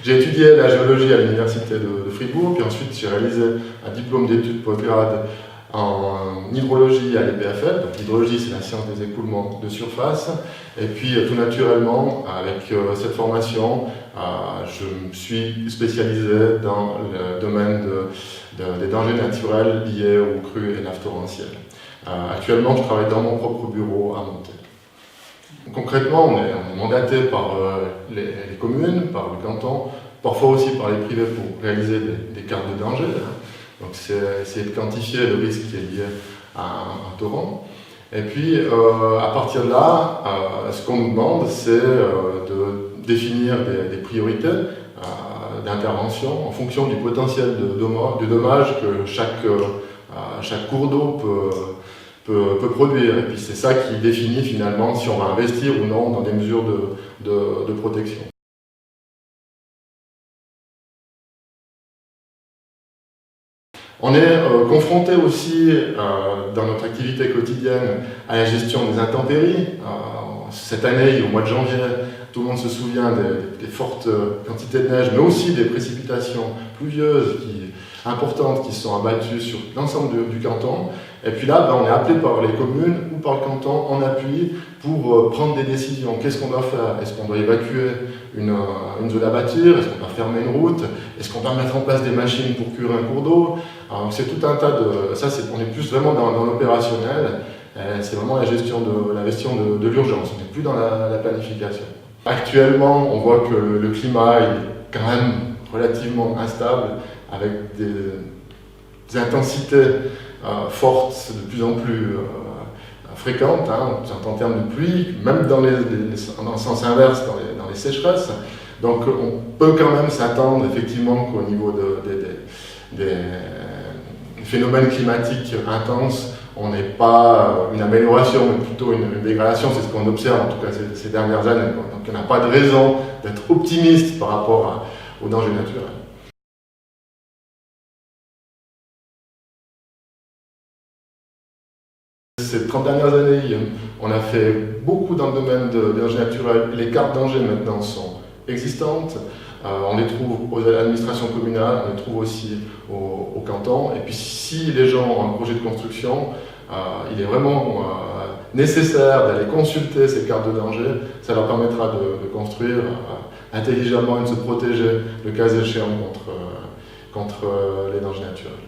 J'ai étudié la géologie à l'université de Fribourg, puis ensuite j'ai réalisé un diplôme d'études postgrade en hydrologie à l'EPFL. Donc l'hydrologie, c'est la science des écoulements de surface. Et puis tout naturellement, avec cette formation, je me suis spécialisé dans le domaine des dangers naturels liés aux crues et nappes torrentielles. Actuellement, je travaille dans mon propre bureau à Monté. Concrètement, on est mandaté par les communes, par le canton, parfois aussi par les privés pour réaliser des cartes de danger. Donc c'est essayer de quantifier le risque qui est lié à un torrent. Et puis à partir de là, ce qu'on nous demande, c'est de définir des priorités d'intervention en fonction du potentiel de dommage que chaque cours d'eau peut produire. Et puis c'est ça qui définit finalement si on va investir ou non dans des mesures de protection. On est confronté aussi dans notre activité quotidienne à la gestion des intempéries. Cette année, au mois de janvier, tout le monde se souvient des fortes quantités de neige, mais aussi des précipitations pluvieuses importantes qui se sont abattues sur l'ensemble du canton. Et puis là, on est appelé par les communes ou par le canton en appui pour prendre des décisions. Qu'est-ce qu'on doit faire? Est-ce qu'on doit évacuer une zone à bâtir? Est-ce qu'on doit fermer une route? Est-ce qu'on doit mettre en place des machines pour curer un cours d'eau? C'est tout un tas de... Ça, on est plus vraiment dans l'opérationnel. C'est vraiment la gestion de l'urgence. On n'est plus dans la planification. Actuellement, on voit que le climat est quand même relativement instable, avec des intensités fortes de plus en plus fréquentes, en termes de pluie, même dans le sens inverse, dans les sécheresses. Donc on peut quand même s'attendre effectivement qu'au niveau des phénomènes climatiques intenses, on n'ait pas une amélioration, mais plutôt une dégradation. C'est ce qu'on observe en tout cas ces dernières années. Donc il n'y a pas de raison d'être optimiste par rapport aux dangers naturels. Ces 30 dernières années, on a fait beaucoup dans le domaine des dangers naturels. Les cartes dangers maintenant sont existantes. On les trouve aux administrations communales, on les trouve aussi au canton. Et puis si les gens ont un projet de construction, il est vraiment nécessaire d'aller consulter ces cartes de danger. Ça leur permettra de construire intelligemment et de se protéger le cas échéant contre les dangers naturels.